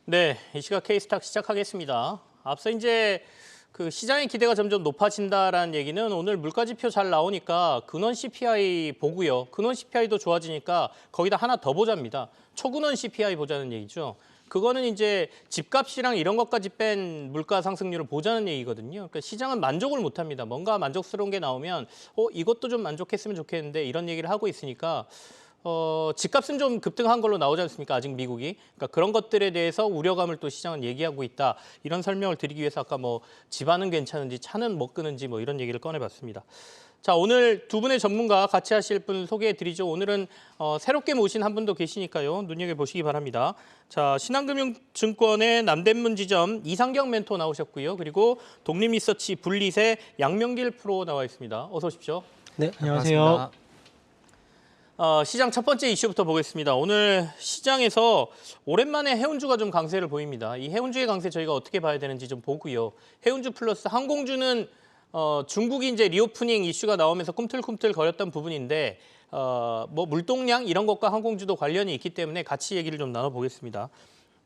네, 이 시각 K스탁 시작하겠습니다. 앞서 이제 그 시장의 기대가 점점 높아진다라는 얘기는 오늘 물가지표 잘 나오니까 근원 CPI 보고요. 근원 CPI도 좋아지니까 거기다 하나 더 보자입니다. 초근원 CPI 보자는 얘기죠. 그거는 이제 집값이랑 이런 것까지 뺀 물가 상승률을 보자는 얘기거든요. 그러니까 시장은 만족을 못합니다. 뭔가 만족스러운 게 나오면 이것도 좀 만족했으면 좋겠는데 이런 얘기를 하고 있으니까 집값은 좀 급등한 걸로 나오지 않습니까? 아직 미국이. 그러니까 그런 것들에 대해서 우려감을 또 시장은 얘기하고 있다. 이런 설명을 드리기 위해서 아까 뭐 집안은 괜찮은지 차는 뭐 끄는지 뭐 이런 얘기를 꺼내봤습니다. 자, 오늘 두 분의 전문가 같이 하실 분 소개해 드리죠. 오늘은 새롭게 모신 한 분도 계시니까요. 눈여겨보시기 바랍니다. 자, 신한금융증권의 남대문 지점 이상경 멘토 나오셨고요. 그리고 독립리서치 분리세 양명길 프로 나와 있습니다. 어서 오십시오. 네, 안녕하세요. 반갑습니다. 시장 첫 번째 이슈부터 보겠습니다. 오늘 시장에서 오랜만에 해운주가 좀 강세를 보입니다. 이 해운주의 강세 저희가 어떻게 봐야 되는지 좀 보고요. 해운주 플러스 항공주는 중국이 이제 리오프닝 이슈가 나오면서 꿈틀꿈틀 거렸던 부분인데 뭐 물동량 이런 것과 항공주도 관련이 있기 때문에 같이 얘기를 좀 나눠보겠습니다.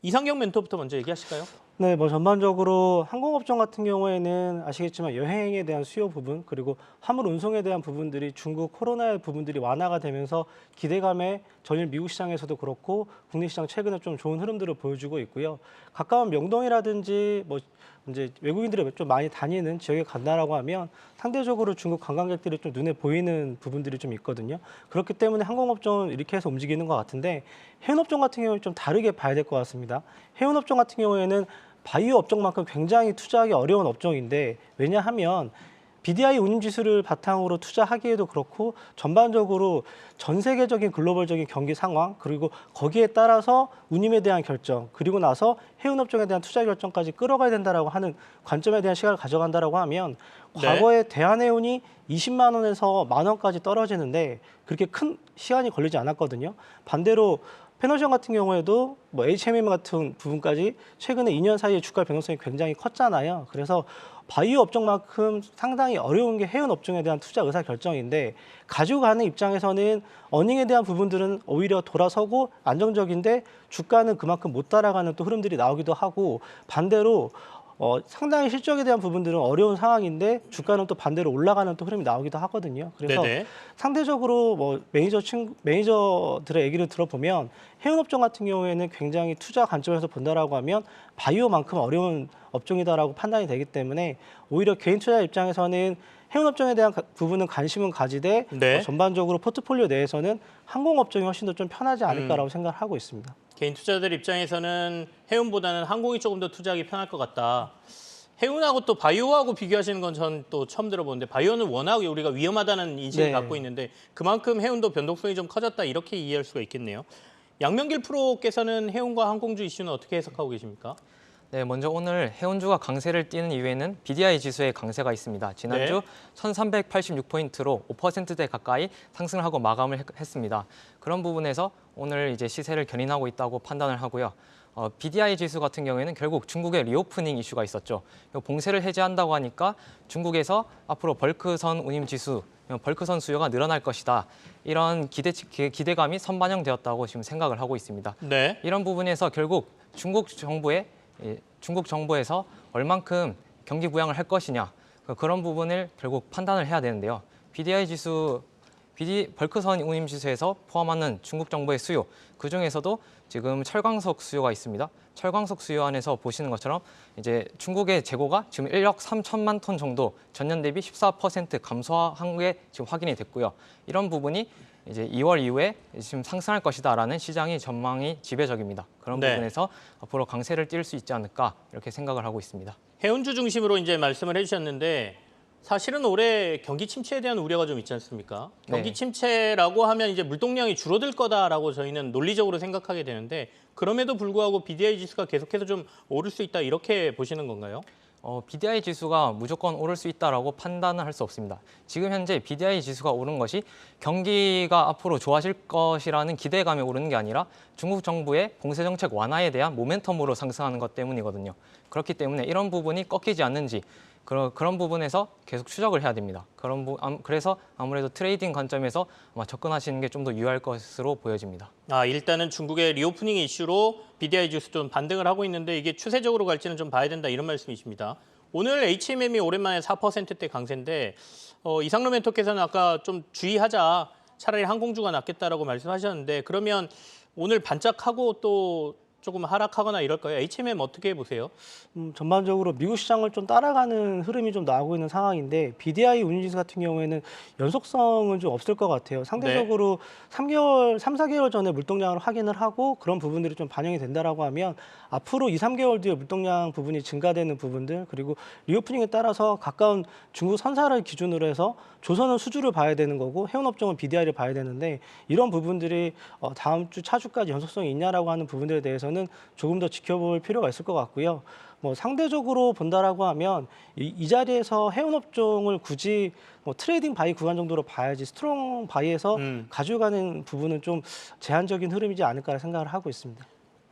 이상경 멘토부터 먼저 얘기하실까요? 네, 뭐 전반적으로 항공업종 같은 경우에는 아시겠지만 여행에 대한 수요 부분 그리고 화물 운송에 대한 부분들이 중국 코로나의 부분들이 완화가 되면서 기대감에 전일 미국 시장에서도 그렇고 국내 시장 최근에 좀 좋은 흐름들을 보여주고 있고요. 가까운 명동이라든지 뭐 이제 외국인들이 좀 많이 다니는 지역에 간다라고 하면 상대적으로 중국 관광객들이 좀 눈에 보이는 부분들이 좀 있거든요. 그렇기 때문에 항공업종은 이렇게 해서 움직이는 것 같은데 해운업종 같은 경우는 좀 다르게 봐야 될 것 같습니다. 해운업종 같은 경우에는 바이오 업종만큼 굉장히 투자하기 어려운 업종인데 왜냐하면 BDI 운임지수를 바탕으로 투자하기에도 그렇고 전반적으로 전 세계적인 글로벌적인 경기 상황 그리고 거기에 따라서 운임에 대한 결정 그리고 나서 해운업종에 대한 투자 결정까지 끌어가야 된다라고 하는 관점에 대한 시각을 가져간다라고 하면 과거에 대한해운이 20만 원에서 10,000 원까지 떨어지는데 그렇게 큰 시간이 걸리지 않았거든요. 반대로 페너션 같은 경우에도 뭐 HMM 같은 부분까지 최근에 2년 사이에 주가 변동성이 굉장히 컸잖아요. 그래서 바이오 업종만큼 상당히 어려운 게 해운 업종에 대한 투자 의사 결정인데 가지고 가는 입장에서는 어닝에 대한 부분들은 오히려 돌아서고 안정적인데 주가는 그만큼 못 따라가는 또 흐름들이 나오기도 하고 반대로 상당히 실적에 대한 부분들은 어려운 상황인데 주가는 또 반대로 올라가는 또 흐름이 나오기도 하거든요. 그래서 네네. 상대적으로 뭐 매니저들의 얘기를 들어보면 해운업종 같은 경우에는 굉장히 투자 관점에서 본다라고 하면 바이오만큼 어려운 업종이다라고 판단이 되기 때문에 오히려 개인 투자 입장에서는 해운업종에 대한 부분은 관심은 가지되 네. 전반적으로 포트폴리오 내에서는 항공업종이 훨씬 더 좀 편하지 않을까라고 생각을 하고 있습니다. 개인 투자자들 입장에서는 해운보다는 항공이 조금 더 투자하기 편할 것 같다. 해운하고 또 바이오하고 비교하시는 건 전 또 처음 들어보는데 바이오는 워낙 우리가 위험하다는 인식을 네. 갖고 있는데 그만큼 해운도 변동성이 좀 커졌다 이렇게 이해할 수가 있겠네요. 양명길 프로께서는 해운과 항공주 이슈는 어떻게 해석하고 계십니까? 네, 먼저 오늘 해운주가 강세를 띠는 이유에는 BDI 지수의 강세가 있습니다. 지난주 1,386포인트로 5%대 가까이 상승을 하고 마감을 했습니다. 그런 부분에서 오늘 이제 시세를 견인하고 있다고 판단을 하고요. BDI 지수 같은 경우에는 결국 중국의 리오프닝 이슈가 있었죠. 봉쇄를 해제한다고 하니까 중국에서 앞으로 벌크선 운임 지수, 벌크선 수요가 늘어날 것이다. 이런 기대감이 선반영되었다고 지금 생각을 하고 있습니다. 네. 이런 부분에서 결국 중국 정부에서 얼만큼 경기 부양을 할 것이냐 그런 부분을 결국 판단을 해야 되는데요. BDI 지수, 벌크선 운임 지수에서 포함하는 중국 정부의 수요 그중에서도 지금 철광석 수요가 있습니다. 철광석 수요 안에서 보시는 것처럼 이제 중국의 재고가 지금 1억 3천만 톤 정도 전년 대비 14% 감소한 게 지금 확인이 됐고요. 이런 부분이 이제 2월 이후에 지금 상승할 것이다라는 시장의 전망이 지배적입니다. 그런 네. 부분에서 앞으로 강세를 띌 수 있지 않을까 이렇게 생각을 하고 있습니다. 해운주 중심으로 이제 말씀을 해주셨는데 사실은 올해 경기 침체에 대한 우려가 좀 있지 않습니까? 경기 네. 침체라고 하면 이제 물동량이 줄어들 거다라고 저희는 논리적으로 생각하게 되는데 그럼에도 불구하고 BDI 지수가 계속해서 좀 오를 수 있다 이렇게 보시는 건가요? BDI 지수가 무조건 오를 수 있다라고 판단은 할 수 없습니다. 지금 현재 BDI 지수가 오른 것이 경기가 앞으로 좋아질 것이라는 기대감에 오르는 게 아니라 중국 정부의 봉쇄 정책 완화에 대한 모멘텀으로 상승하는 것 때문이거든요. 그렇기 때문에 이런 부분이 꺾이지 않는지 그런 부분에서 계속 추적을 해야 됩니다. 그래서 아무래도 트레이딩 관점에서 아마 접근하시는 게 좀 더 유효할 것으로 보여집니다. 일단은 중국의 리오프닝 이슈로 BDI 지수 좀 반등을 하고 있는데 이게 추세적으로 갈지는 좀 봐야 된다 이런 말씀이십니다. 오늘 HMM이 오랜만에 4%대 강세인데 이상로 멘토께서는 아까 좀 주의하자, 차라리 항공주가 낫겠다라고 말씀하셨는데 그러면 오늘 반짝하고 또 조금 하락하거나 이럴까요? HMM 어떻게 보세요? 전반적으로 미국 시장을 좀 따라가는 흐름이 좀 나오고 있는 상황인데 BDI 운용지수 같은 경우에는 연속성은 좀 없을 것 같아요. 상대적으로 3, 4개월 전에 물동량을 확인을 하고 그런 부분들이 좀 반영이 된다라고 하면 앞으로 2, 3개월 뒤에 물동량 부분이 증가되는 부분들 그리고 리오프닝에 따라서 가까운 중국 선사를 기준으로 해서 조선은 수주를 봐야 되는 거고 해운업종은 BDI를 봐야 되는데 이런 부분들이 다음 주 차주까지 연속성이 있냐라고 하는 부분들에 대해서는 조금 더 지켜볼 필요가 있을 것 같고요. 상대적으로 본다라고 하면 이 자리에서 해운업종을 굳이 트레이딩 바이 구간 정도로 봐야지 스트롱 바이에서 가져가는 부분은 좀 제한적인 흐름이지 않을까 생각을 하고 있습니다.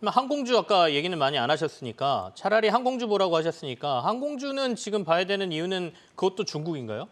항공주 아까 얘기는 많이 안 하셨으니까 차라리 항공주 보라고 하셨으니까 항공주는 지금 봐야 되는 이유는 그것도 중국인가요?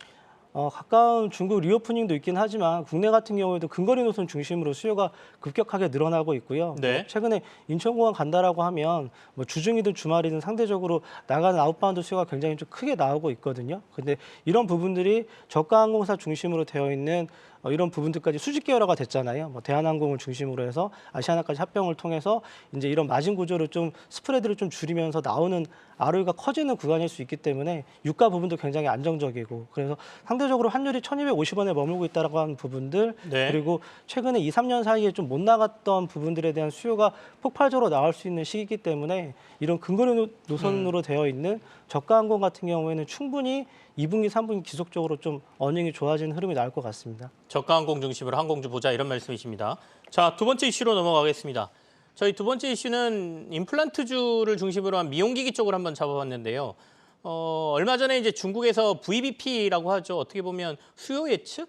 가까운 중국 리오프닝도 있긴 하지만 국내 같은 경우에도 근거리 노선 중심으로 수요가 급격하게 늘어나고 있고요. 네. 최근에 인천공항 간다라고 하면 주중이든 주말이든 상대적으로 나가는 아웃바운드 수요가 굉장히 좀 크게 나오고 있거든요. 근데 이런 부분들이 저가 항공사 중심으로 되어 있는 이런 부분들까지 수직 계열화가 됐잖아요. 대한항공을 중심으로 해서 아시아나까지 합병을 통해서 이제 이런 마진 구조를 좀 스프레드를 좀 줄이면서 나오는 ROE가 커지는 구간일 수 있기 때문에 유가 부분도 굉장히 안정적이고 그래서 상대적으로 환율이 1,250원에 머물고 있다라고 하는 부분들 네. 그리고 최근에 2, 3년 사이에 좀 못 나갔던 부분들에 대한 수요가 폭발적으로 나올 수 있는 시기이기 때문에 이런 근거리 노선으로 되어 있는 저가 항공 같은 경우에는 충분히 2분기, 3분기 지속적으로 좀 어닝이 좋아지는 흐름이 나올 것 같습니다. 저가 항공 중심으로 항공주 보자 이런 말씀이십니다. 자, 두 번째 이슈로 넘어가겠습니다. 저희 두 번째 이슈는 임플란트주를 중심으로 한 미용기기 쪽을 한번 잡아봤는데요. 얼마 전에 이제 중국에서 VBP라고 하죠. 어떻게 보면 수요 예측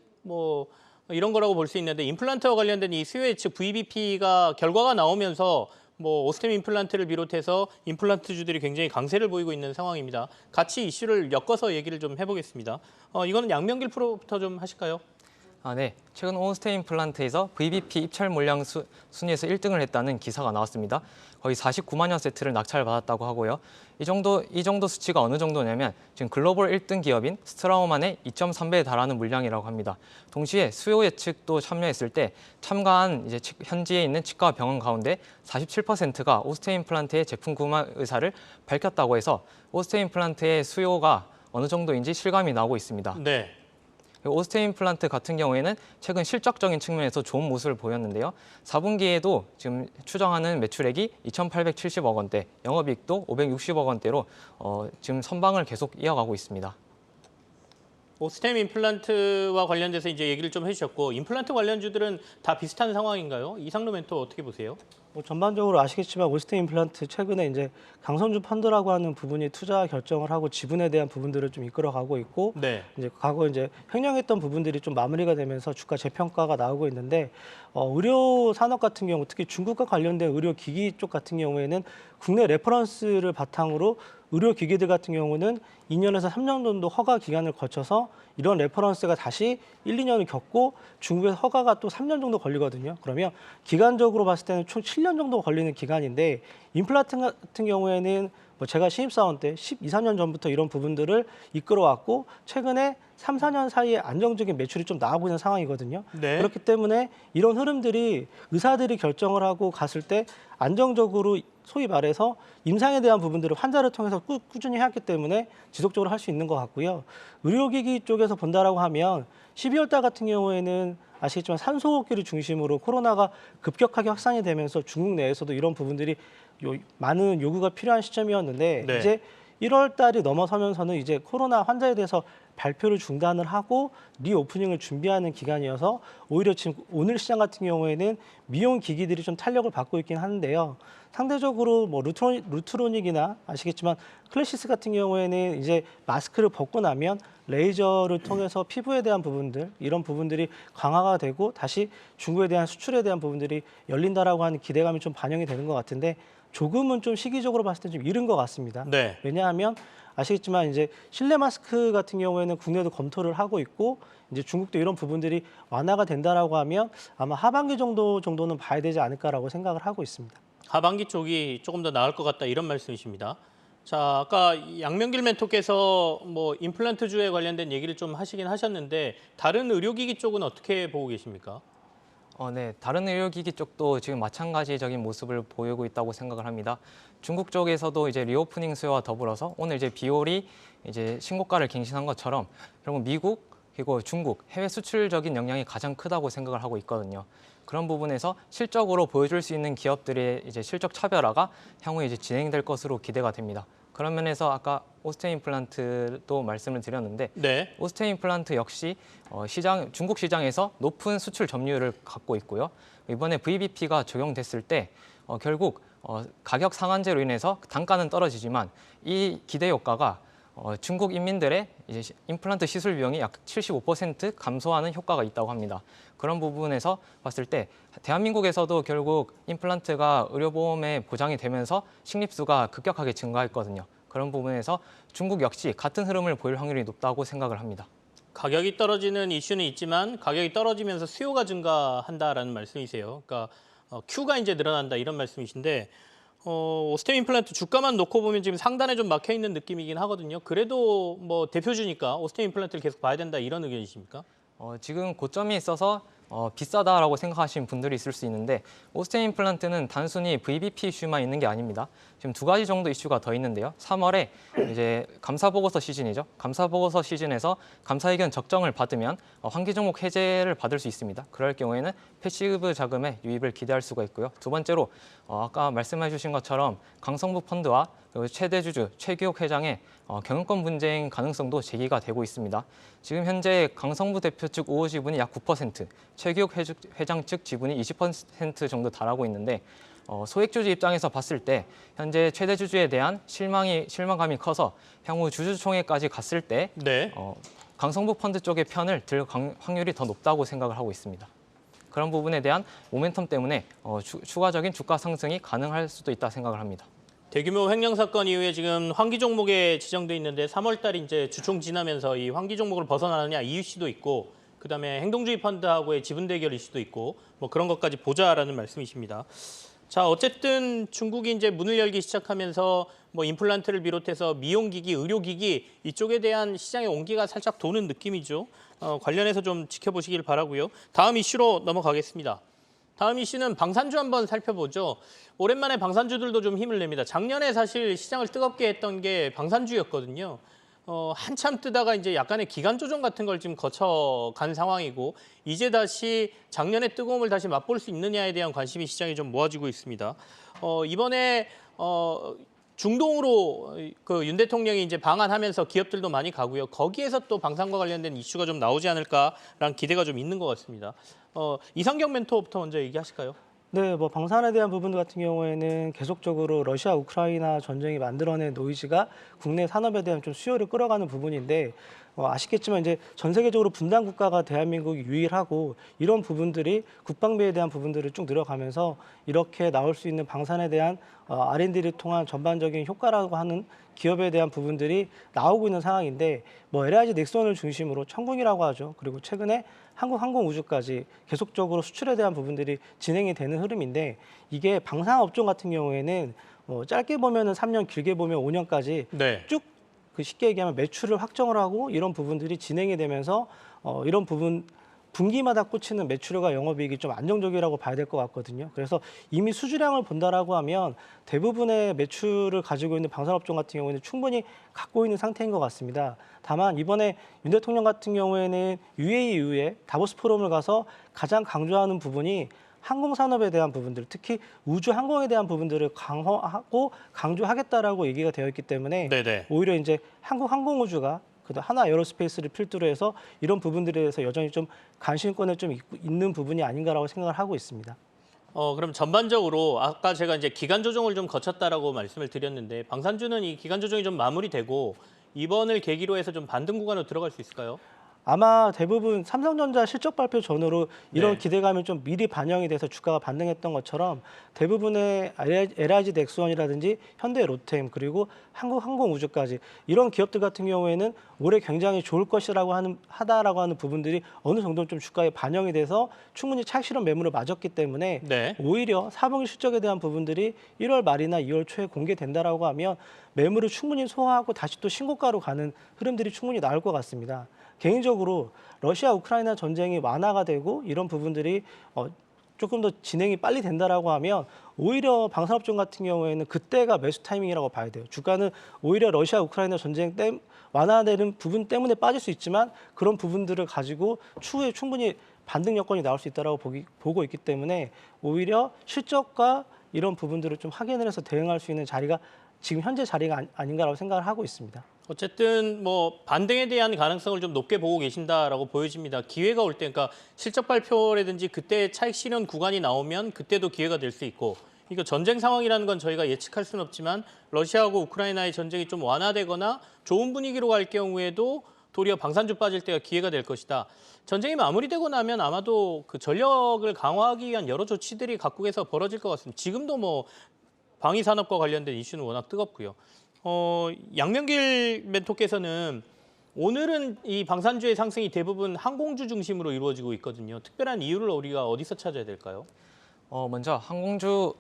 이런 거라고 볼 수 있는데 임플란트와 관련된 이 수요 예측 VBP가 결과가 나오면서 오스템 임플란트를 비롯해서 임플란트주들이 굉장히 강세를 보이고 있는 상황입니다. 같이 이슈를 엮어서 얘기를 좀 해보겠습니다. 이거는 양명길 프로부터 좀 하실까요? 네. 최근 오스템 임플란트에서 VBP 입찰 물량 순위에서 1등을 했다는 기사가 나왔습니다. 거의 49만여 세트를 낙찰받았다고 하고요. 이 정도 수치가 어느 정도냐면 지금 글로벌 1등 기업인 스트라우만의 2.3배에 달하는 물량이라고 합니다. 동시에 수요 예측도 참여했을 때 참가한 현지에 있는 치과와 병원 가운데 47%가 오스템 임플란트의 제품 구매 의사를 밝혔다고 해서 오스템 임플란트의 수요가 어느 정도인지 실감이 나고 있습니다. 네. 오스템 임플란트 같은 경우에는 최근 실적적인 측면에서 좋은 모습을 보였는데요. 4분기에도 지금 추정하는 매출액이 2,870억 원대, 영업이익도 560억 원대로 지금 선방을 계속 이어가고 있습니다. 오스템 임플란트와 관련돼서 이제 얘기를 좀 해주셨고 임플란트 관련주들은 다 비슷한 상황인가요? 이상로 멘토 어떻게 보세요? 전반적으로 아시겠지만 오스템 임플란트 최근에 이제 강선주 펀드라고 하는 부분이 투자 결정을 하고 지분에 대한 부분들을 좀 이끌어가고 있고 네. 이제 과거 이제 횡령했던 부분들이 좀 마무리가 되면서 주가 재평가가 나오고 있는데 의료 산업 같은 경우 특히 중국과 관련된 의료 기기 쪽 같은 경우에는 국내 레퍼런스를 바탕으로 의료 기기들 같은 경우는 2년에서 3년 정도 허가 기간을 거쳐서 이런 레퍼런스가 다시 1, 2년을 겪고 중국에서 허가가 또 3년 정도 걸리거든요. 그러면 기간적으로 봤을 때는 총 7년 정도 걸리는 기간인데 임플란트 같은 경우에는 제가 신입사원 때 12, 3년 전부터 이런 부분들을 이끌어왔고 최근에 3, 4년 사이에 안정적인 매출이 좀 나오고 있는 상황이거든요. 네. 그렇기 때문에 이런 흐름들이 의사들이 결정을 하고 갔을 때 안정적으로 소위 말해서 임상에 대한 부분들을 환자를 통해서 꾸준히 해왔기 때문에 지속적으로 할 수 있는 것 같고요. 의료기기 쪽에서 본다라고 하면 12월 달 같은 경우에는 아시겠지만 산소호흡기를 중심으로 코로나가 급격하게 확산이 되면서 중국 내에서도 이런 부분들이 많은 요구가 필요한 시점이었는데 네. 이제 1월 달이 넘어서면서는 이제 코로나 환자에 대해서 발표를 중단을 하고 리오프닝을 준비하는 기간이어서 오히려 지금 오늘 시장 같은 경우에는 미용 기기들이 좀 탄력을 받고 있긴 하는데요. 상대적으로 루트로닉이나 아시겠지만 클래시스 같은 경우에는 이제 마스크를 벗고 나면 레이저를 통해서 피부에 대한 부분들 이런 부분들이 강화가 되고 다시 중국에 대한 수출에 대한 부분들이 열린다라고 하는 기대감이 좀 반영이 되는 것 같은데 조금은 좀 시기적으로 봤을 때 좀 이른 것 같습니다. 네. 왜냐하면 아시겠지만 이제 실내 마스크 같은 경우에는 국내도 검토를 하고 있고 이제 중국도 이런 부분들이 완화가 된다라고 하면 아마 하반기 정도는 봐야 되지 않을까라고 생각을 하고 있습니다. 하반기 쪽이 조금 더 나을 것 같다 이런 말씀이십니다. 자, 아까 양명길 멘토께서 뭐 임플란트주에 관련된 얘기를 좀 하시긴 하셨는데 다른 의료기기 쪽은 어떻게 보고 계십니까? 네, 다른 의료기기 쪽도 지금 마찬가지적인 모습을 보이고 있다고 생각을 합니다. 중국 쪽에서도 이제 리오프닝 수요와 더불어서 오늘 이제 비올이 이제 신고가를 갱신한 것처럼 결국 미국 그리고 중국 해외 수출적인 영향이 가장 크다고 생각을 하고 있거든요. 그런 부분에서 실적으로 보여줄 수 있는 기업들의 이제 실적 차별화가 향후에 이제 진행될 것으로 기대가 됩니다. 그런 면에서 아까 오스테인 임플란트도 말씀을 드렸는데 네. 오스테인 임플란트 역시 중국 시장에서 높은 수출 점유율을 갖고 있고요. 이번에 VBP가 적용됐을 때 결국 가격 상한제로 인해서 단가는 떨어지지만 이 기대 효과가 중국 인민들의 이제 임플란트 시술 비용이 약 75% 감소하는 효과가 있다고 합니다. 그런 부분에서 봤을 때 대한민국에서도 결국 임플란트가 의료보험에 보장이 되면서 식립수가 급격하게 증가했거든요. 그런 부분에서 중국 역시 같은 흐름을 보일 확률이 높다고 생각을 합니다. 가격이 떨어지는 이슈는 있지만 가격이 떨어지면서 수요가 증가한다라는 말씀이세요. 그러니까 Q가 이제 늘어난다 이런 말씀이신데 오스테인 임플란트 주가만 놓고 보면 지금 상단에 좀 막혀 있는 느낌이긴 하거든요. 그래도 뭐 대표주니까 오스테인 임플란트를 계속 봐야 된다 이런 의견이십니까? 지금 고점이 있어서 비싸다라고 생각하시는 분들이 있을 수 있는데 오스테인 임플란트는 단순히 VBP 이슈만 있는 게 아닙니다. 지금 두 가지 정도 이슈가 더 있는데요. 3월에 이제 감사보고서 시즌이죠. 감사보고서 시즌에서 감사의견 적정을 받으면 환기 종목 해제를 받을 수 있습니다. 그럴 경우에는 패시브 자금의 유입을 기대할 수가 있고요. 두 번째로 아까 말씀해 주신 것처럼 강성부 펀드와 그리고 최대 주주 최규옥 회장의 경영권 분쟁 가능성도 제기가 되고 있습니다. 지금 현재 강성부 대표 측 우호 지분이 약 9%, 최규옥 회장 측 지분이 20% 정도 달하고 있는데 소액주주 입장에서 봤을 때 현재 최대 주주에 대한 실망감이 커서 향후 주주총회까지 갔을 때 네. 강성부 펀드 쪽의 편을 들 확률이 더 높다고 생각을 하고 있습니다. 그런 부분에 대한 모멘텀 때문에 추가적인 주가 상승이 가능할 수도 있다 생각을 합니다. 대규모 횡령 사건 이후에 지금 환기 종목에 지정돼 있는데 3월 달 이제 주총 지나면서 이 환기 종목을 벗어나느냐 이 이슈도 있고 그다음에 행동주의 펀드하고의 지분 대결 이슈도 있고 뭐 그런 것까지 보자라는 말씀이십니다. 자, 어쨌든 중국이 이제 문을 열기 시작하면서 뭐 임플란트를 비롯해서 미용기기, 의료기기 이쪽에 대한 시장의 온기가 살짝 도는 느낌이죠. 관련해서 좀 지켜보시길 바라고요. 다음 이슈로 넘어가겠습니다. 다음 이슈는 방산주 한번 살펴보죠. 오랜만에 방산주들도 좀 힘을 냅니다. 작년에 사실 시장을 뜨겁게 했던 게 방산주였거든요. 한참 뜨다가 이제 약간의 기간 조정 같은 걸 지금 거쳐간 상황이고 이제 다시 작년의 뜨거움을 다시 맛볼 수 있느냐에 대한 관심이 시장에 좀 모아지고 있습니다. 이번에 중동으로 그 윤 대통령이 이제 방한하면서 기업들도 많이 가고요. 거기에서 또 방산과 관련된 이슈가 좀 나오지 않을까라는 기대가 좀 있는 것 같습니다. 이상경 멘토부터 먼저 얘기하실까요? 네, 뭐 방산에 대한 부분 같은 경우에는 계속적으로 러시아 우크라이나 전쟁이 만들어낸 노이즈가 국내 산업에 대한 좀 수요를 끌어가는 부분인데 아시겠지만 이제 전 세계적으로 분단 국가가 대한민국이 유일하고 이런 부분들이 국방비에 대한 부분들을 쭉 늘어가면서 이렇게 나올 수 있는 방산에 대한 R&D를 통한 전반적인 효과라고 하는 기업에 대한 부분들이 나오고 있는 상황인데 뭐 LIG 넥슨을 중심으로 천궁이라고 하죠. 그리고 최근에 한국항공우주까지 계속적으로 수출에 대한 부분들이 진행이 되는 흐름인데 이게 방산업종 같은 경우에는 짧게 보면은 3년, 길게 보면 5년까지 네. 쭉 그 쉽게 얘기하면 매출을 확정을 하고 이런 부분들이 진행이 되면서 이런 부분 분기마다 꽂히는 매출과 영업이익이 좀 안정적이라고 봐야 될 것 같거든요. 그래서 이미 수주량을 본다라고 하면 대부분의 매출을 가지고 있는 방산업종 같은 경우에는 충분히 갖고 있는 상태인 것 같습니다. 다만 이번에 윤 대통령 같은 경우에는 UAE 이후에 다보스 포럼을 가서 가장 강조하는 부분이 항공산업에 대한 부분들, 특히 우주항공에 대한 부분들을 강화하고 강조하겠다라고 얘기가 되어 있기 때문에 네네. 오히려 이제 한국항공우주가 하나 에어로스페이스를 필두로 해서 이런 부분들에 대해서 여전히 좀 관심권을 좀 있는 부분이 아닌가라고 생각을 하고 있습니다. 그럼 전반적으로 아까 제가 이제 기간 조정을 좀 거쳤다라고 말씀을 드렸는데 방산주는 이 기간 조정이 좀 마무리되고 이번을 계기로 해서 좀 반등 구간으로 들어갈 수 있을까요? 아마 대부분 삼성전자 실적 발표 전후로 이런 네. 기대감이 좀 미리 반영이 돼서 주가가 반등했던 것처럼 대부분의 LIG 넥스원이라든지 현대 로템 그리고 한국항공우주까지 이런 기업들 같은 경우에는 올해 굉장히 좋을 것이라고 하는 부분들이 어느 정도 좀 주가에 반영이 돼서 충분히 차익 실현 매물을 맞았기 때문에 네. 오히려 4분기 실적에 대한 부분들이 1월 말이나 2월 초에 공개된다라고 하면 매물을 충분히 소화하고 다시 또 신고가로 가는 흐름들이 충분히 나올 것 같습니다. 개인적으로 러시아 우크라이나 전쟁이 완화가 되고 이런 부분들이 조금 더 진행이 빨리 된다라고 하면 오히려 방산업종 같은 경우에는 그때가 매수 타이밍이라고 봐야 돼요. 주가는 오히려 러시아 우크라이나 전쟁 완화되는 부분 때문에 빠질 수 있지만 그런 부분들을 가지고 추후에 충분히 반등 여건이 나올 수 있다라고 보고 있기 때문에 오히려 실적과 이런 부분들을 좀 확인을 해서 대응할 수 있는 자리가 지금 현재 자리가 아닌가라고 생각을 하고 있습니다. 어쨌든 뭐 반등에 대한 가능성을 좀 높게 보고 계신다라고 보여집니다. 기회가 올 때, 그러니까 실적 발표라든지 그때 차익 실현 구간이 나오면 그때도 기회가 될 수 있고, 이거 전쟁 상황이라는 건 저희가 예측할 수는 없지만 러시아하고 우크라이나의 전쟁이 좀 완화되거나 좋은 분위기로 갈 경우에도 도리어 방산주 빠질 때가 기회가 될 것이다. 전쟁이 마무리되고 나면 아마도 그 전력을 강화하기 위한 여러 조치들이 각국에서 벌어질 것 같습니다. 지금도 뭐 방위 산업과 관련된 이슈는 워낙 뜨겁고요. 양명길 멘토께서는 오늘은 이 방산주의 상승이 대부분 항공주 중심으로 이루어지고 있거든요. 특별한 이유를 우리가 어디서 찾아야 될까요? 먼저 항공주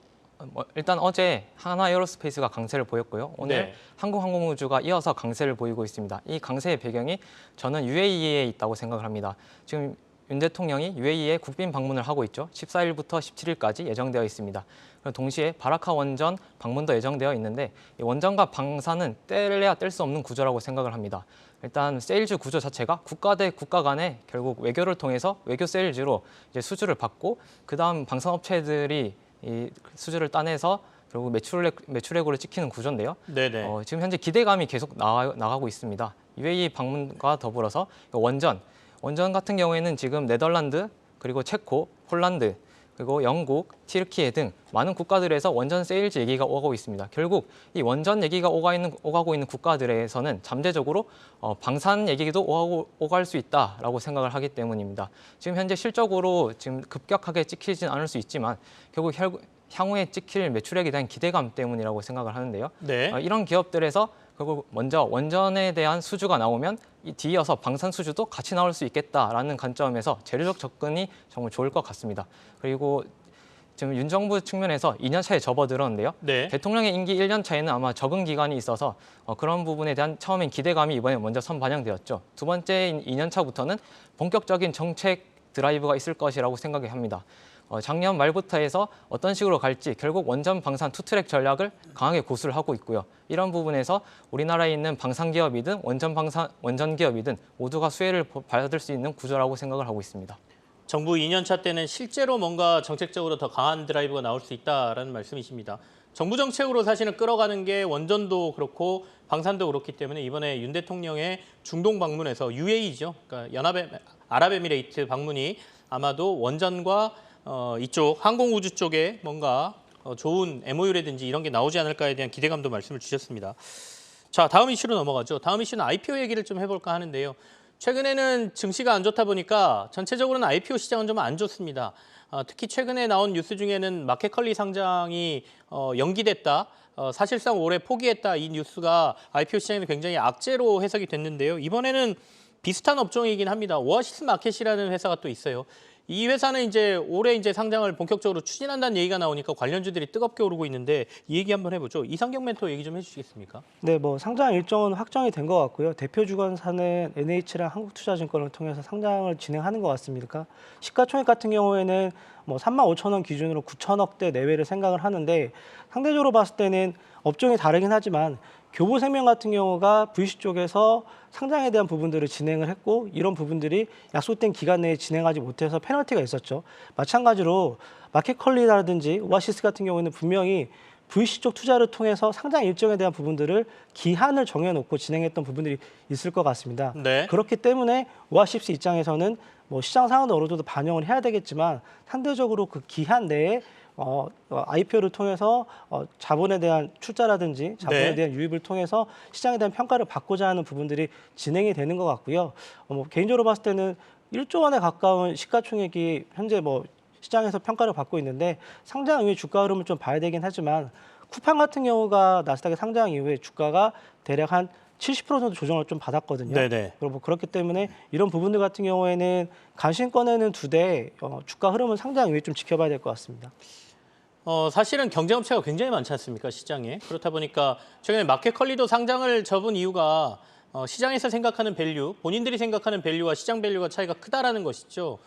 일단 어제 하나에어로스페이스가 강세를 보였고요. 오늘 네. 한국항공우주가 이어서 강세를 보이고 있습니다. 이 강세의 배경이 저는 UAE에 있다고 생각을 합니다. 지금 윤 대통령이 UAE에 국빈 방문을 하고 있죠. 14일부터 17일까지 예정되어 있습니다. 동시에 바라카 원전 방문도 예정되어 있는데 이 원전과 방사는 뗄래야 뗄 수 없는 구조라고 생각을 합니다. 일단 세일즈 구조 자체가 국가 대 국가 간에 결국 외교를 통해서 외교 세일즈로 이제 수주를 받고 그다음 방산업체들이 이 수주를 따내서 결국 매출액으로 찍히는 구조인데요. 네네. 지금 현재 기대감이 계속 나가고 있습니다. UAE 방문과 더불어서 원전 같은 경우에는 지금 네덜란드, 그리고 체코, 폴란드, 그리고 영국, 튀르키예 등 많은 국가들에서 원전 세일즈 얘기가 오가고 있습니다. 결국 이 원전 얘기가 오가고 있는 국가들에서는 잠재적으로 방산 얘기도 오갈 수 있다라고 생각을 하기 때문입니다. 지금 현재 실적으로 지금 급격하게 찍히진 않을 수 있지만 결국 향후에 찍힐 매출액에 대한 기대감 때문이라고 생각을 하는데요. 네. 이런 기업들에서 결국 먼저 원전에 대한 수주가 나오면 뒤이어서 방산 수주도 같이 나올 수 있겠다라는 관점에서 재료적 접근이 정말 좋을 것 같습니다. 그리고 지금 윤 정부 측면에서 2년 차에 접어들었는데요. 네. 대통령의 임기 1년 차에는 아마 적응 기간이 있어서 그런 부분에 대한 처음엔 기대감이 이번에 먼저 선반영되었죠. 두 번째 2년 차부터는 본격적인 정책 드라이브가 있을 것이라고 생각이 합니다. 작년 말부터 해서 어떤 식으로 갈지 결국 원전 방산 투트랙 전략을 강하게 고수를 하고 있고요. 이런 부분에서 우리나라에 있는 방산 기업이든 원전 기업이든 모두가 수혜를 받을 수 있는 구조라고 생각을 하고 있습니다. 정부 2년 차 때는 실제로 뭔가 정책적으로 더 강한 드라이브가 나올 수 있다라는 말씀이십니다. 정부 정책으로 사실은 끌어가는 게 원전도 그렇고 방산도 그렇기 때문에 이번에 윤 대통령의 중동 방문에서 UAE죠. 그러니까 아랍에미레이트 방문이 아마도 원전과 이쪽 항공우주 쪽에 뭔가 좋은 MOU라든지 이런 게 나오지 않을까에 대한 기대감도 말씀을 주셨습니다. 자, 다음 이슈로 넘어가죠. 다음 이슈는 IPO 얘기를 좀 해볼까 하는데요. 최근에는 증시가 안 좋다 보니까 전체적으로는 IPO 시장은 좀 안 좋습니다. 특히 최근에 나온 뉴스 중에는 마켓컬리 상장이 연기됐다. 사실상 올해 포기했다. 이 뉴스가 IPO 시장에서 굉장히 악재로 해석이 됐는데요. 이번에는 비슷한 업종이긴 합니다. 오아시스 마켓이라는 회사가 또 있어요. 이 회사는 이제 올해 이제 상장을 본격적으로 추진한다는 얘기가 나오니까 관련주들이 뜨겁게 오르고 있는데 이 얘기 한번 해보죠. 이상경 멘토 얘기 좀 해주시겠습니까? 네, 뭐 상장 일정은 확정이 된 것 같고요. 대표 주관사는 NH랑 한국투자증권을 통해서 상장을 진행하는 것 같습니다. 시가총액 같은 경우에는 뭐 35,000원 기준으로 9천억대 내외를 생각을 하는데 상대적으로 봤을 때는 업종이 다르긴 하지만 교보생명 같은 경우가 VC 쪽에서 상장에 대한 부분들을 진행을 했고 이런 부분들이 약속된 기간 내에 진행하지 못해서 페널티가 있었죠. 마찬가지로 마켓컬리라든지 오아시스 같은 경우에는 분명히 VC 쪽 투자를 통해서 상장 일정에 대한 부분들을 기한을 정해놓고 진행했던 부분들이 있을 것 같습니다. 네. 그렇기 때문에 오아시스 입장에서는 뭐 시장 상황도 어느 정도 반영을 해야 되겠지만 상대적으로 그 기한 내에 IPO를 통해서 자본에 대한 출자라든지 자본에 네. 대한 유입을 통해서 시장에 대한 평가를 받고자 하는 부분들이 진행이 되는 것 같고요. 뭐 개인적으로 봤을 때는 1조 원에 가까운 시가총액이 현재 뭐 시장에서 평가를 받고 있는데 상장 이후의 주가 흐름을 좀 봐야 되긴 하지만 쿠팡 같은 경우가 나스닥에 상장 이후에 주가가 대략 한 70% 정도 조정을 좀 받았거든요. 네네. 그리고 그렇기 때문에 이런 부분들 같은 경우에는 간신권에는 두되 주가 흐름은 상장 이후에 좀 지켜봐야 될 것 같습니다. 사실은 경쟁업체가 굉장히 많지 않습니까, 시장에. 그렇다 보니까 최근에 마켓컬리도 상장을 접은 이유가 시장에서 생각하는 밸류, 본인들이 생각하는 밸류와 시장 밸류가 차이가 크다라는 것이죠.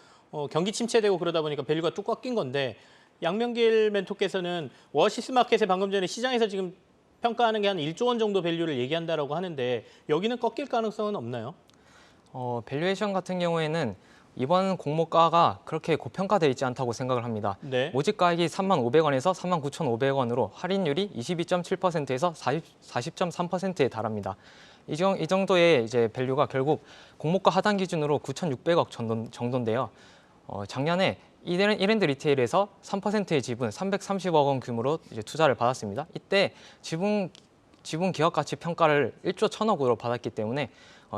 경기 침체되고 그러다 보니까 밸류가 뚝 꺾인 건데 양명길 멘토께서는 오아시스 마켓에 방금 전에 시장에서 지금 평가하는 게 한 1조 원 정도 밸류를 얘기한다라고 하는데 여기는 꺾일 가능성은 없나요? 밸류에이션 같은 경우에는 이번 공모가가 그렇게 고평가되어 있지 않다고 생각을 합니다. 네. 모집가액이 3,500원에서 39,500원으로 할인율이 22.7%에서 40.3%에 달합니다. 이 정도의 이제 밸류가 결국 공모가 하단 기준으로 9,600억 정도인데요. 작년에 이랜드 리테일에서 3%의 지분 330억 원 규모로 이제 투자를 받았습니다. 이때 지분 기업 가치 평가를 1조 1,000억으로 받았기 때문에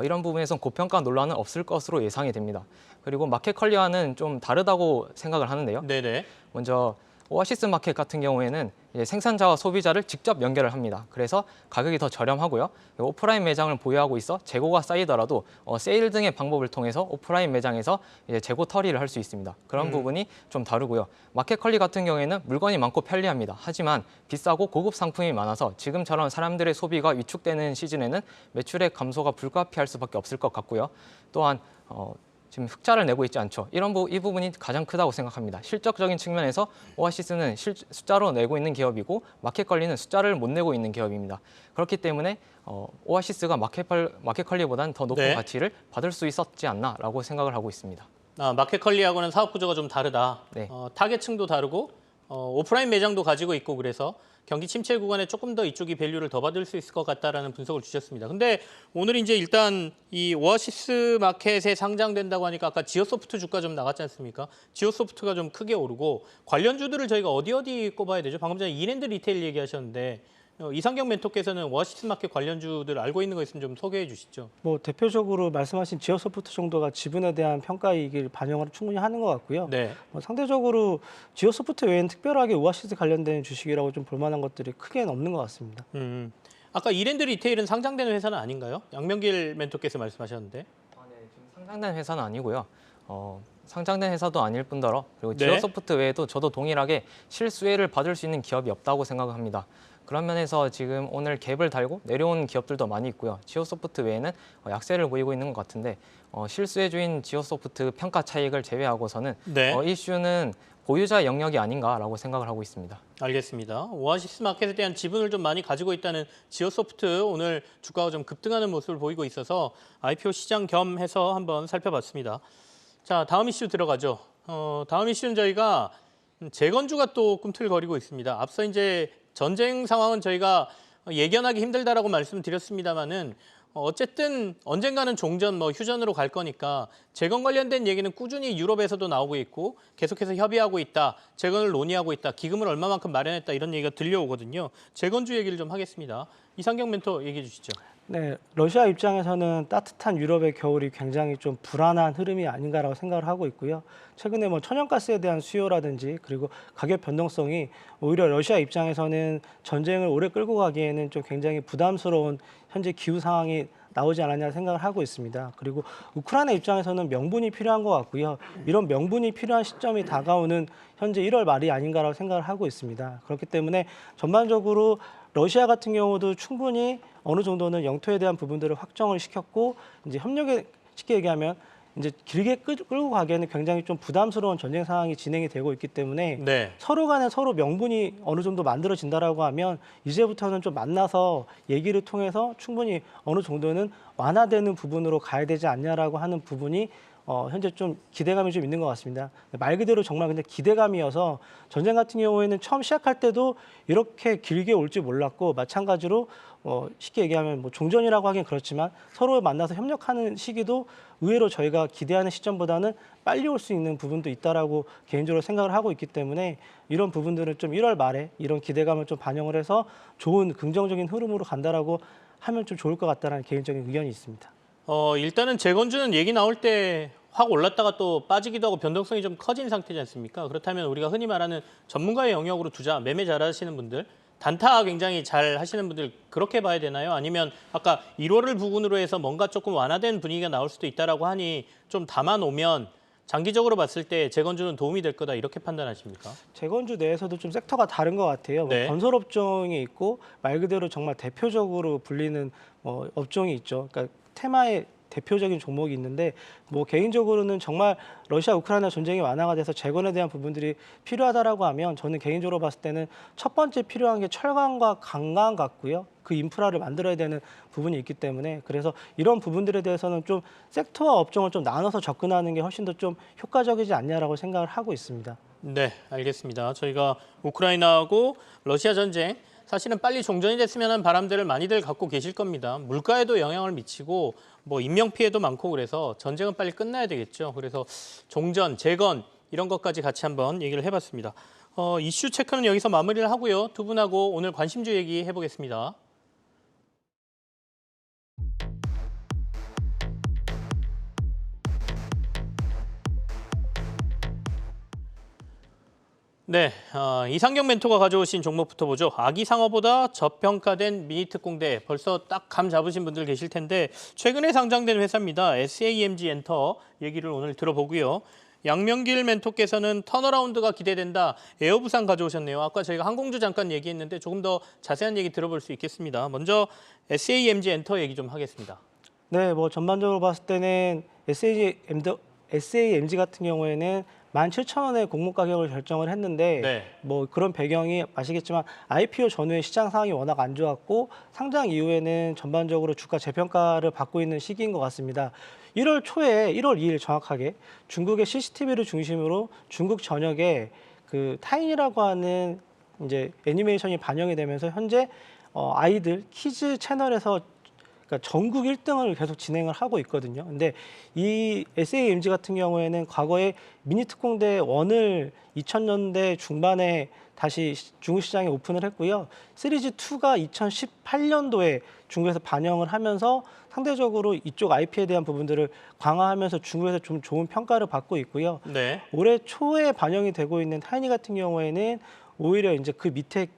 이런 부분에선 고평가 논란은 없을 것으로 예상이 됩니다. 그리고 마켓컬리와는 좀 다르다고 생각을 하는데요. 네네. 먼저 오아시스 마켓 같은 경우에는 이제 생산자와 소비자를 직접 연결을 합니다. 그래서 가격이 더 저렴하고요. 오프라인 매장을 보유하고 있어 재고가 쌓이더라도 세일 등의 방법을 통해서 오프라인 매장에서 이제 재고 처리를 할 수 있습니다. 그런 부분이 좀 다르고요. 마켓컬리 같은 경우에는 물건이 많고 편리합니다. 하지만 비싸고 고급 상품이 많아서 지금처럼 사람들의 소비가 위축되는 시즌에는 매출액 감소가 불가피할 수밖에 없을 것 같고요. 또한 지금 흑자를 내고 있지 않죠. 이 부분이 가장 크다고 생각합니다. 실적적인 측면에서 오아시스는 숫자로 내고 있는 기업이고 마켓컬리는 숫자를 못 내고 있는 기업입니다. 그렇기 때문에 오아시스가 마켓컬리보다는 더 높은 네. 가치를 받을 수 있었지 않나라고 생각을 하고 있습니다. 마켓컬리하고는 사업 구조가 좀 다르다. 네. 타겟층도 다르고 오프라인 매장도 가지고 있고 그래서 경기 침체 구간에 조금 더 이쪽이 밸류를 더 받을 수 있을 것 같다라는 분석을 주셨습니다. 근데 오늘 이제 일단 이 오아시스 마켓에 상장된다고 하니까 아까 지오소프트 주가 좀 나갔지 않습니까? 지오소프트가 좀 크게 오르고 관련주들을 저희가 어디 꼽아야 되죠? 방금 전에 이랜드 리테일 얘기하셨는데 이상경 멘토께서는 오아시스 마켓 관련주들 알고 있는 거 있으면 좀 소개해 주시죠. 뭐 대표적으로 말씀하신 지오소프트 정도가 지분에 대한 평가이익을 반영을 충분히 하는 것 같고요. 네. 상대적으로 지오소프트 외에는 특별하게 오아시스 관련된 주식이라고 좀 볼만한 것들이 크게는 없는 것 같습니다. 아까 이랜드 리테일은 상장되는 회사는 아닌가요? 양명길 멘토께서 말씀하셨는데. 지금 상장된 회사는 아니고요. 상장된 회사도 아닐 뿐더러 그리고 네. 지오소프트 외에도 저도 동일하게 실수혜를 받을 수 있는 기업이 없다고 생각합니다. 그런 면에서 지금 오늘 갭을 달고 내려온 기업들도 많이 있고요. 지오소프트 외에는 약세를 보이고 있는 것 같은데 실수혜주인 지오소프트 평가 차익을 제외하고서는 네. 이슈는 보유자 영역이 아닌가라고 생각을 하고 있습니다. 알겠습니다. 오아시스 마켓에 대한 지분을 좀 많이 가지고 있다는 지오소프트 오늘 주가가 좀 급등하는 모습을 보이고 있어서 IPO 시장 겸해서 한번 살펴봤습니다. 자, 다음 이슈 들어가죠. 다음 이슈는 저희가 재건주가 또 꿈틀거리고 있습니다. 앞서 이제 전쟁 상황은 저희가 예견하기 힘들다라고 말씀드렸습니다만은 어쨌든 언젠가는 종전, 휴전으로 갈 거니까 재건 관련된 얘기는 꾸준히 유럽에서도 나오고 있고 계속해서 협의하고 있다, 재건을 논의하고 있다, 기금을 얼마만큼 마련했다 이런 얘기가 들려오거든요. 재건주 얘기를 좀 하겠습니다. 이상경 멘토 얘기해 주시죠. 네, 러시아 입장에서는 따뜻한 유럽의 겨울이 굉장히 좀 불안한 흐름이 아닌가라고 생각을 하고 있고요. 최근에 천연가스에 대한 수요라든지 그리고 가격 변동성이 오히려 러시아 입장에서는 전쟁을 오래 끌고 가기에는 좀 굉장히 부담스러운 현재 기후 상황이 나오지 않았냐 생각을 하고 있습니다. 그리고 우크라이나 입장에서는 명분이 필요한 것 같고요. 이런 명분이 필요한 시점이 다가오는 현재 1월 말이 아닌가라고 생각을 하고 있습니다. 그렇기 때문에 전반적으로 러시아 같은 경우도 충분히 어느 정도는 영토에 대한 부분들을 확정을 시켰고 이제 협력에 쉽게 얘기하면 이제 길게 끌고 가기에는 굉장히 좀 부담스러운 전쟁 상황이 진행이 되고 있기 때문에 네. 서로 간에 서로 명분이 어느 정도 만들어진다라고 하면 이제부터는 좀 만나서 얘기를 통해서 충분히 어느 정도는 완화되는 부분으로 가야 되지 않냐라고 하는 부분이 현재 좀 기대감이 좀 있는 것 같습니다. 말 그대로 정말 근데 기대감이어서 전쟁 같은 경우에는 처음 시작할 때도 이렇게 길게 올지 몰랐고 마찬가지로 쉽게 얘기하면 뭐 종전이라고 하긴 그렇지만 서로 만나서 협력하는 시기도 의외로 저희가 기대하는 시점보다는 빨리 올 수 있는 부분도 있다라고 개인적으로 생각을 하고 있기 때문에 이런 부분들을 좀 1월 말에 이런 기대감을 좀 반영을 해서 좋은 긍정적인 흐름으로 간다라고 하면 좀 좋을 것 같다는 개인적인 의견이 있습니다. 일단은 재건주는 얘기 나올 때 확 올랐다가 또 빠지기도 하고 변동성이 좀 커진 상태지 않습니까? 그렇다면 우리가 흔히 말하는 전문가의 영역으로 두자, 매매 잘하시는 분들, 단타 굉장히 잘 하시는 분들 그렇게 봐야 되나요? 아니면 아까 1월을 부근으로 해서 뭔가 조금 완화된 분위기가 나올 수도 있다라고 하니 좀 담아놓으면 장기적으로 봤을 때 재건주는 도움이 될 거다 이렇게 판단하십니까? 재건주 내에서도 좀 섹터가 다른 것 같아요. 뭐 네. 건설 업종이 있고 말 그대로 정말 대표적으로 불리는 업종이 있죠. 그러니까 테마의 대표적인 종목이 있는데 뭐 개인적으로는 정말 러시아 우크라이나 전쟁이 완화가 돼서 재건에 대한 부분들이 필요하다라고 하면 저는 개인적으로 봤을 때는 첫 번째 필요한 게 철강과 강강 같고요. 그 인프라를 만들어야 되는 부분이 있기 때문에 그래서 이런 부분들에 대해서는 좀 섹터와 업종을 좀 나눠서 접근하는 게 훨씬 더 좀 효과적이지 않냐라고 생각을 하고 있습니다. 네, 알겠습니다. 저희가 우크라이나하고 러시아 전쟁 사실은 빨리 종전이 됐으면 하는 바람들을 많이들 갖고 계실 겁니다. 물가에도 영향을 미치고 뭐 인명 피해도 많고 그래서 전쟁은 빨리 끝나야 되겠죠. 그래서 종전, 재건 이런 것까지 같이 한번 얘기를 해봤습니다. 이슈 체크는 여기서 마무리를 하고요. 두 분하고 오늘 관심주 얘기 해보겠습니다. 네, 이상경 멘토가 가져오신 종목부터 보죠. 아기상어보다 저평가된 미니특공대. 벌써 딱 감 잡으신 분들 계실 텐데 최근에 상장된 회사입니다. SAMG 엔터 얘기를 오늘 들어보고요. 양명길 멘토께서는 턴어라운드가 기대된다. 에어부산 가져오셨네요. 아까 저희가 항공주 잠깐 얘기했는데 조금 더 자세한 얘기 들어볼 수 있겠습니다. 먼저 SAMG 엔터 얘기 좀 하겠습니다. 네, 뭐 전반적으로 봤을 때는 SAMG 같은 경우에는 17,000원의 공모 가격을 결정을 했는데 네. 뭐 그런 배경이 아시겠지만 IPO 전후에 시장 상황이 워낙 안 좋았고 상장 이후에는 전반적으로 주가 재평가를 받고 있는 시기인 것 같습니다. 1월 초에 1월 2일 정확하게 중국의 CCTV를 중심으로 중국 전역에 그 타인이라고 하는 이제 애니메이션이 반영이 되면서 현재 아이들 키즈 채널에서 그러니까 전국 1등을 계속 진행을 하고 있거든요. 근데 이 SAMG 같은 경우에는 과거에 미니특공대 1을 2000년대 중반에 다시 중국 시장에 오픈을 했고요. 시리즈 2가 2018년도에 중국에서 반영을 하면서 상대적으로 이쪽 IP에 대한 부분들을 강화하면서 중국에서 좀 좋은 평가를 받고 있고요. 네. 올해 초에 반영이 되고 있는 타이니 같은 경우에는 오히려 이제 그 밑에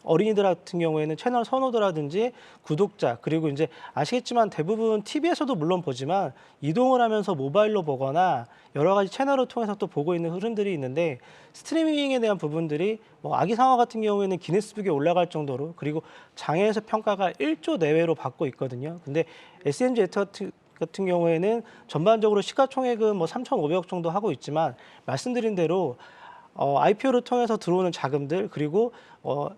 어린이들 같은 경우에는 채널 선호도라든지 구독자 그리고 이제 아시겠지만 대부분 TV에서도 물론 보지만 이동을 하면서 모바일로 보거나 여러 가지 채널을 통해서 또 보고 있는 흐름들이 있는데 스트리밍에 대한 부분들이 뭐 아기상어 같은 경우에는 기네스북에 올라갈 정도로 그리고 장애에서 평가가 1조 내외로 받고 있거든요. 근데 SMG 같은 경우에는 전반적으로 시가총액은 뭐 3,500억 정도 하고 있지만 말씀드린 대로 IPO를 통해서 들어오는 자금들 그리고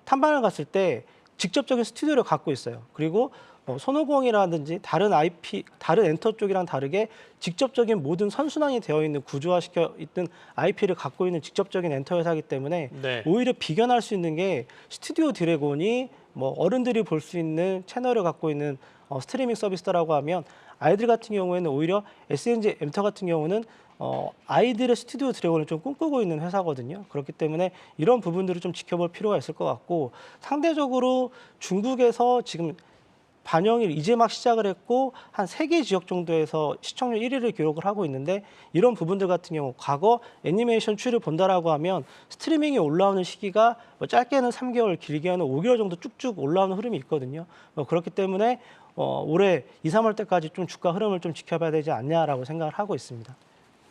탐방을 갔을 때 직접적인 스튜디오를 갖고 있어요. 그리고 손오공이라든지 다른 엔터 쪽이랑 다르게 직접적인 모든 선순환이 되어 있는 구조화시켜 있던 IP를 갖고 있는 직접적인 엔터 회사이기 때문에 네. 오히려 비견할 수 있는 게 스튜디오 드래곤이 뭐 어른들이 볼 수 있는 채널을 갖고 있는 스트리밍 서비스라고 하면 아이들 같은 경우에는 오히려 SNG 엔터 같은 경우는 아이들의 스튜디오 드래곤을 좀 꿈꾸고 있는 회사거든요. 그렇기 때문에 이런 부분들을 좀 지켜볼 필요가 있을 것 같고 상대적으로 중국에서 지금 반영을 이제 막 시작을 했고 한 3개 지역 정도에서 시청률 1위를 기록을 하고 있는데 이런 부분들 같은 경우 과거 애니메이션 추이를 본다라고 하면 스트리밍이 올라오는 시기가 뭐 짧게는 3개월, 길게는 5개월 정도 쭉쭉 올라오는 흐름이 있거든요. 그렇기 때문에 올해 2, 3월 때까지 좀 주가 흐름을 좀 지켜봐야 되지 않냐라고 생각을 하고 있습니다.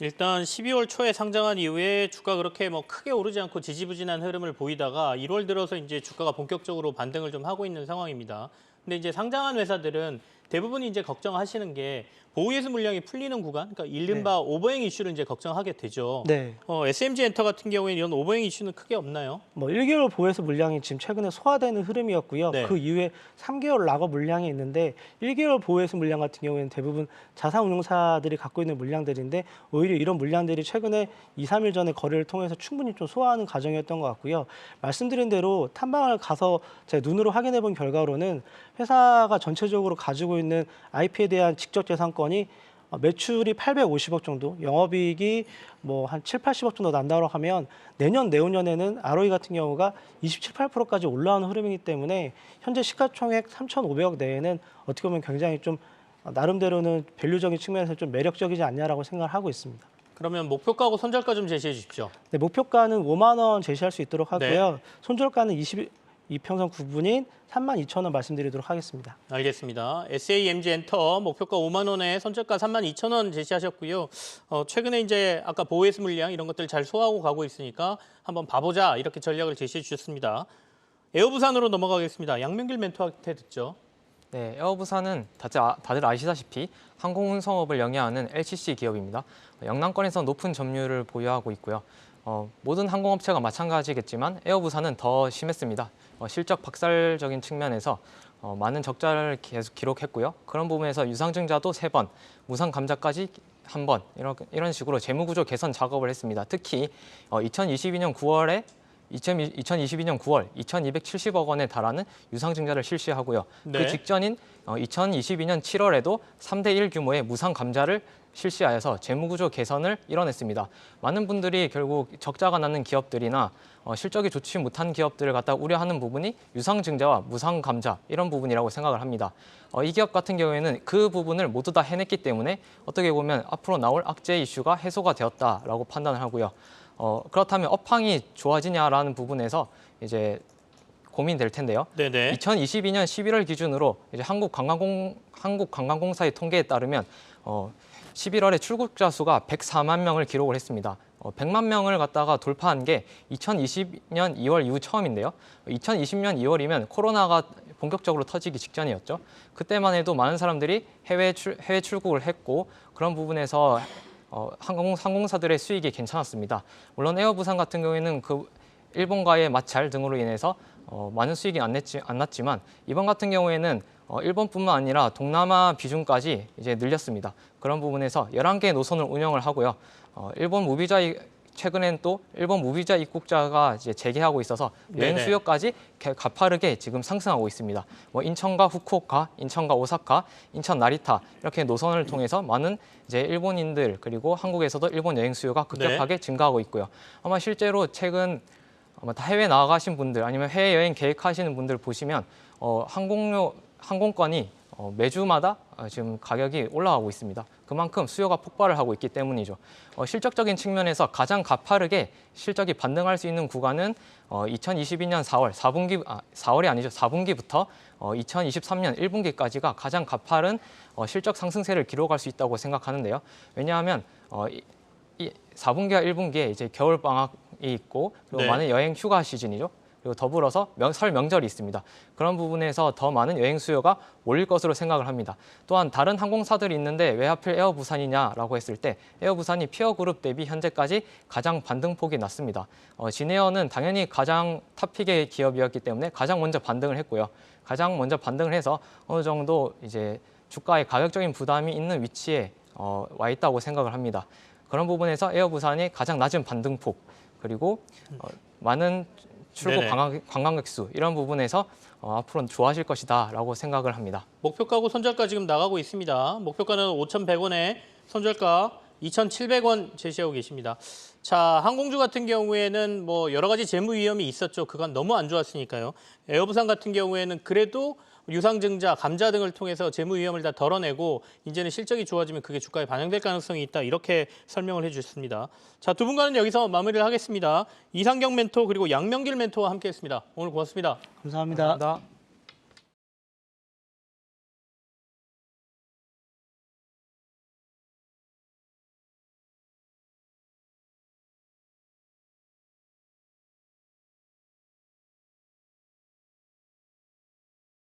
일단 12월 초에 상장한 이후에 주가 그렇게 뭐 크게 오르지 않고 지지부진한 흐름을 보이다가 1월 들어서 이제 주가가 본격적으로 반등을 좀 하고 있는 상황입니다. 근데 이제 상장한 회사들은 대부분이 이제 걱정하시는 게 보호예수 물량이 풀리는 구간, 그러니까 이른바 오버행 이슈를 이제 걱정하게 되죠. 네. SMG 엔터 같은 경우에는 이런 오버행 이슈는 크게 없나요? 뭐 1개월 보호예수 물량이 지금 최근에 소화되는 흐름이었고요. 네. 그 이후에 3개월 락업 물량이 있는데 1개월 보호예수 물량 같은 경우에는 대부분 자산운용사들이 갖고 있는 물량들인데 오히려 이런 물량들이 최근에 2, 3일 전에 거래를 통해서 충분히 좀 소화하는 과정이었던 것 같고요. 말씀드린 대로 탐방을 가서 제 눈으로 확인해 본 결과로는 회사가 전체적으로 가지고 있는 IP에 대한 직접 재산권이 매출이 850억 정도, 영업이익이 뭐 한 7, 80억 정도 난다고 하면 내년, 내후년에는 ROE 같은 경우가 27, 8%까지 올라오는 흐름이기 때문에 현재 시가총액 3,500억 내에는 어떻게 보면 굉장히 좀 나름대로는 밸류적인 측면에서 좀 매력적이지 않냐라고 생각을 하고 있습니다. 그러면 목표가하고 손절가 좀 제시해 주십시오. 네, 목표가는 5만 원 제시할 수 있도록 하고요. 손절가는 22평선 구분인 32,000원 말씀드리도록 하겠습니다. 알겠습니다. SAMG 엔터 목표가 5만 원에 손절가 32,000원 제시하셨고요. 최근에 이제 아까 보호예수 물량 이런 것들 잘 소화하고 가고 있으니까 한번 봐보자 이렇게 전략을 제시해 주셨습니다. 에어부산으로 넘어가겠습니다. 양명길 멘토한테 듣죠. 네, 에어부산은 다들 아시다시피 항공운송업을 영위하는 LCC 기업입니다. 영남권에서 높은 점유율을 보유하고 있고요. 모든 항공업체가 마찬가지겠지만 에어부산은 더 심했습니다. 실적 박살적인 측면에서 많은 적자를 계속 기록했고요. 그런 부분에서 유상증자도 3번, 무상감자까지 1번 이런 식으로 재무구조 개선 작업을 했습니다. 특히 2022년 9월 2,270억 원에 달하는 유상증자를 실시하고요. 네. 그 직전인 2022년 7월에도 3대1 규모의 무상감자를 실시하여서 재무구조 개선을 이뤄냈습니다. 많은 분들이 결국 적자가 나는 기업들이나 실적이 좋지 못한 기업들을 갖다 우려하는 부분이 유상증자와 무상감자 이런 부분이라고 생각을 합니다. 이 기업 같은 경우에는 그 부분을 모두 다 해냈기 때문에 어떻게 보면 앞으로 나올 악재 이슈가 해소가 되었다라고 판단을 하고요. 그렇다면 업황이 좋아지냐라는 부분에서 이제 고민될 텐데요. 네네. 2022년 11월 기준으로 이제 한국관광공사의 통계에 따르면 11월에 출국자 수가 104만 명을 기록을 했습니다. 100만 명을 갖다가 돌파한 게 2020년 2월 이후 처음인데요. 2020년 2월이면 코로나가 본격적으로 터지기 직전이었죠. 그때만 해도 많은 사람들이 해외 출국을 했고 그런 부분에서 항공사들의 수익이 괜찮았습니다. 물론 에어부산 같은 경우에는 그 일본과의 마찰 등으로 인해서 많은 수익이 안 났지만 이번 같은 경우에는 일본뿐만 아니라 동남아 비중까지 이제 늘렸습니다. 그런 부분에서 11개의 노선을 운영을 하고요. 최근엔 또 일본 무비자 입국자가 이제 재개하고 있어서 여행 네네. 수요까지 가파르게 지금 상승하고 있습니다. 인천과 후쿠오카, 인천과 오사카, 인천 나리타 이렇게 노선을 통해서 많은 이제 일본인들 그리고 한국에서도 일본 여행 수요가 급격하게 증가하고 있고요. 아마 실제로 최근 다 해외 나가신 분들 아니면 해외 여행 계획하시는 분들 보시면 항공권이 매주마다 지금 가격이 올라가고 있습니다. 그만큼 수요가 폭발을 하고 있기 때문이죠. 실적적인 측면에서 가장 가파르게 실적이 반등할 수 있는 구간은 2022년 4월이 아니죠. 4분기부터 2023년 1분기까지가 가장 가파른 실적 상승세를 기록할 수 있다고 생각하는데요. 왜냐하면 4분기와 1분기에 이제 겨울 방학이 있고 그리고 네. 많은 여행 휴가 시즌이죠. 그리고 더불어서 설 명절이 있습니다. 그런 부분에서 더 많은 여행 수요가 몰릴 것으로 생각을 합니다. 또한 다른 항공사들이 있는데 왜 하필 에어부산이냐라고 했을 때 에어부산이 피어그룹 대비 현재까지 가장 반등폭이 낮습니다. 진에어는 당연히 가장 탑픽의 기업이었기 때문에 가장 먼저 반등을 했고요. 가장 먼저 반등을 해서 어느 정도 이제 주가에 가격적인 부담이 있는 위치에 와 있다고 생각을 합니다. 그런 부분에서 에어부산이 가장 낮은 반등폭 그리고 많은 출국 관광객 수 이런 부분에서 앞으로는 좋아질 것이다라고 생각을 합니다. 목표가고 손절가 지금 나가고 있습니다. 목표가는 5,100원에 손절가 2,700원 제시하고 계십니다. 자, 항공주 같은 경우에는 뭐 여러 가지 재무 위험이 있었죠. 그건 너무 안 좋았으니까요. 에어부산 같은 경우에는 그래도 유상증자, 감자 등을 통해서 재무 위험을 다 덜어내고 이제는 실적이 좋아지면 그게 주가에 반영될 가능성이 있다. 이렇게 설명을 해주셨습니다. 자, 두 분과는 여기서 마무리를 하겠습니다. 이상경 멘토 그리고 양명길 멘토와 함께했습니다. 오늘 고맙습니다. 감사합니다. 감사합니다.